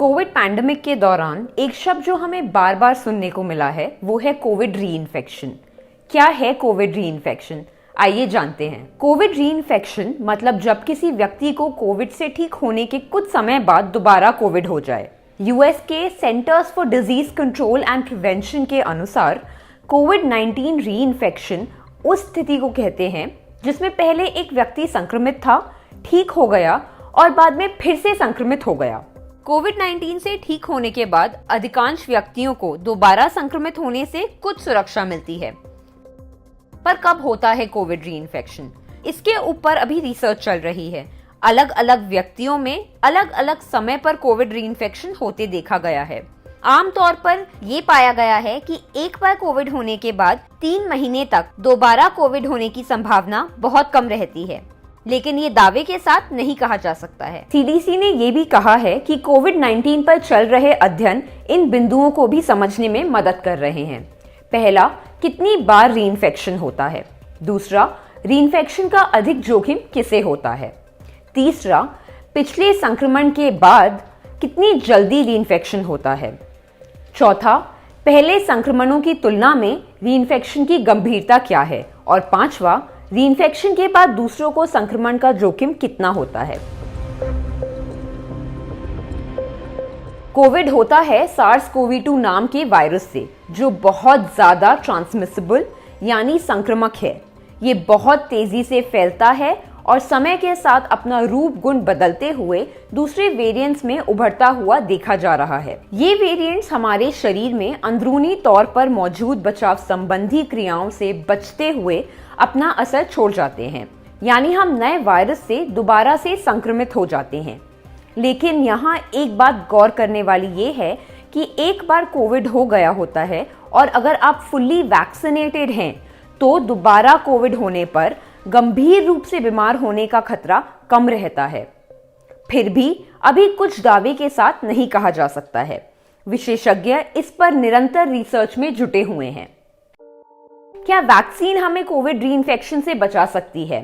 Covid pandemic के दौरान एक शब्द जो हमें बार बार सुनने को मिला है वो है कोविड रीइंफेक्शन। क्या है कोविड रीइंफेक्शन? आइए जानते हैं। कोविड रीइंफेक्शन मतलब जब किसी व्यक्ति को कोविड से ठीक होने के कुछ समय बाद दोबारा कोविड हो जाए। यूएस के centres for disease control and prevention के अनुसार कोविड-19 रीइंफेक्शन उस स्थिति को कहते हैं जिसमें पहले एक व्यक्ति संक्रमित था, ठीक हो गया और बाद में फिर से संक्रमित हो गया। कोविड-19 से ठीक होने के बाद अधिकांश व्यक्तियों को दोबारा संक्रमित होने से कुछ सुरक्षा मिलती है। पर कब होता है कोविड रीइंफेक्शन? इसके ऊपर अभी रिसर्च चल रही है। अलग अलग व्यक्तियों में अलग अलग समय पर कोविड रीइंफेक्शन होते देखा गया है। आमतौर पर ये पाया गया है कि एक बार कोविड होने के बाद 3 महीने तक दोबारा कोविड होने की संभावना बहुत कम रहती है, लेकिन ये दावे के साथ नहीं कहा जा सकता है। सीडीसी ने ये भी कहा है कि कोविड-19 पर चल रहे अध्ययन इन बिंदुओं को भी समझने में मदद कर रहे हैं। पहला, कितनी बार रीइंफेक्शन होता है। दूसरा, रीइंफेक्शन का अधिक जोखिम किसे होता है। तीसरा, पिछले संक्रमण के बाद कितनी जल्दी रीइंफेक्शन होता है। चौथा, पहले संक्रमणों की तुलना में रीइंफेक्शन की गंभीरता क्या है। और पांचवा, रीइंफेक्शन के बाद दूसरों को संक्रमण का जोखिम कितना होता है। कोविड होता है SARS-CoV-2 नाम के वायरस से, जो बहुत ज्यादा ट्रांसमिसिबल यानी संक्रामक है। ये बहुत तेजी से फैलता है और समय के साथ अपना रूप गुण बदलते हुए दूसरे वेरिएंट्स में उभरता हुआ देखा जा रहा है। ये वेरिएंट्स हमारे शरीर में अंदरूनी तौर पर मौजूद बचाव संबंधी क्रियाओं से बचते हुए अपना असर छोड़ जाते हैं, यानी हम नए वायरस से दोबारा से संक्रमित हो जाते हैं। लेकिन यहाँ एक बात गौर करने वाली ये है कि एक बार कोविड हो गया होता है और अगर आप फुल्ली वैक्सीनेटेड हैं तो दोबारा कोविड होने पर गंभीर रूप से बीमार होने का खतरा कम रहता है। फिर भी अभी कुछ दावे के साथ नहीं कहा जा सकता है। विशेषज्ञ इस पर निरंतर रिसर्च में जुटे हुए हैं। क्या वैक्सीन हमें कोविड रीइंफेक्शन से बचा सकती है?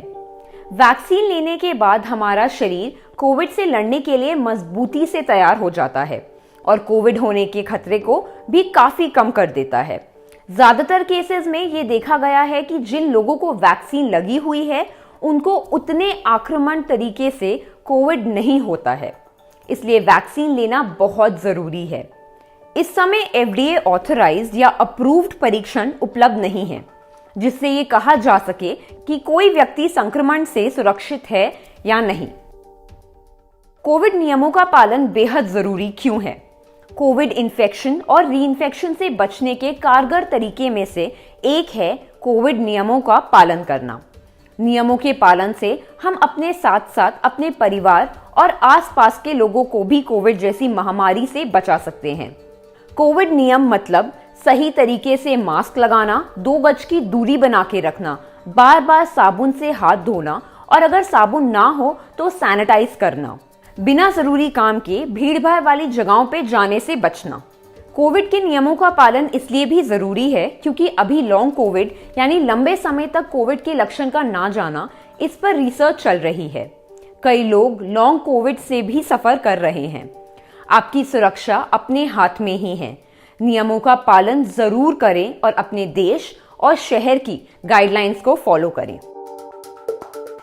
वैक्सीन लेने के बाद हमारा शरीर कोविड से लड़ने के लिए मजबूती से तैयार हो जाता है और कोविड होने के खतरे को भी काफी कम कर देता है। ज्यादातर केसेस में ये देखा गया है कि जिन लोगों को वैक्सीन लगी हुई है उनको उतने आक्रामक तरीके से कोविड नहीं होता है, इसलिए वैक्सीन लेना बहुत जरूरी है। इस समय FDA ऑथराइज्ड या अप्रूव्ड परीक्षण उपलब्ध नहीं है जिससे ये कहा जा सके कि कोई व्यक्ति संक्रमण से सुरक्षित है या नहीं। कोविड नियमों का पालन बेहद जरूरी क्यों है? कोविड इन्फेक्शन और रीइंफेक्शन से बचने के कारगर तरीके में से एक है कोविड नियमों का पालन करना। नियमों के पालन से हम अपने साथ साथ अपने परिवार और आसपास के लोगों को भी कोविड जैसी महामारी से बचा सकते हैं। कोविड नियम मतलब सही तरीके से मास्क लगाना, 2 गज की दूरी बना के रखना, बार बार साबुन से हाथ धोना और अगर साबुन ना हो तो सैनिटाइज करना, बिना जरूरी काम के भीड़ भाड़ वाली जगहों पे जाने से बचना। कोविड के नियमों का पालन इसलिए भी जरूरी है क्योंकि अभी लॉन्ग कोविड यानी लंबे समय तक कोविड के लक्षण का ना जाना, इस पर रिसर्च चल रही है। कई लोग लॉन्ग कोविड से भी सफर कर रहे हैं। आपकी सुरक्षा अपने हाथ में ही है। नियमों का पालन जरूर करें और अपने देश और शहर की गाइडलाइंस को फॉलो करें।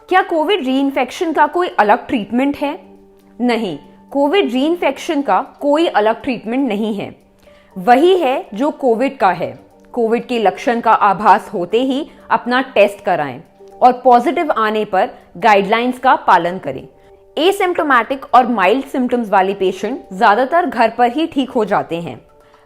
क्या कोविड रीइंफेक्शन का कोई अलग ट्रीटमेंट है? नहीं, कोविड रीइंफेक्शन का कोई अलग ट्रीटमेंट नहीं है। वही है जो कोविड का है। कोविड के लक्षण का आभास होते ही अपना टेस्ट कराएं और पॉजिटिव आने पर गाइडलाइंस का पालन करें। एसिम्प्टोमेटिक और माइल्ड सिम्टम्स वाले पेशेंट ज्यादातर घर पर ही ठीक हो जाते हैं।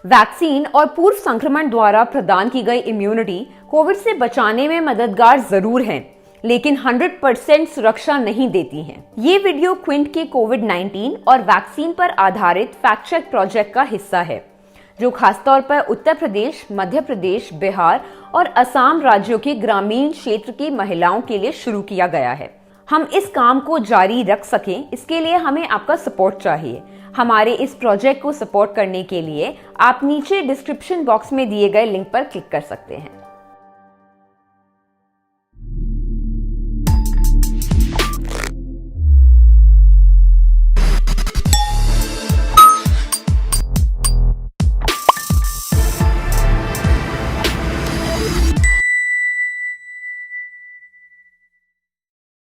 वैक्सीन और पूर्व संक्रमण द्वारा प्रदान की गई इम्यूनिटी कोविड से बचाने में मददगार जरूर है, लेकिन 100% सुरक्षा नहीं देती हैं। ये वीडियो क्विंट के कोविड-19 और वैक्सीन पर आधारित फैक्ट चेक प्रोजेक्ट का हिस्सा है, जो खासतौर पर उत्तर प्रदेश, मध्य प्रदेश, बिहार और असम राज्यों के ग्रामीण क्षेत्र की महिलाओं के लिए शुरू किया गया है। हम इस काम को जारी रख सकें, इसके लिए हमें आपका सपोर्ट चाहिए। हमारे इस प्रोजेक्ट को सपोर्ट करने के लिए आप नीचे डिस्क्रिप्शन बॉक्स में दिए गए लिंक पर क्लिक कर सकते हैं।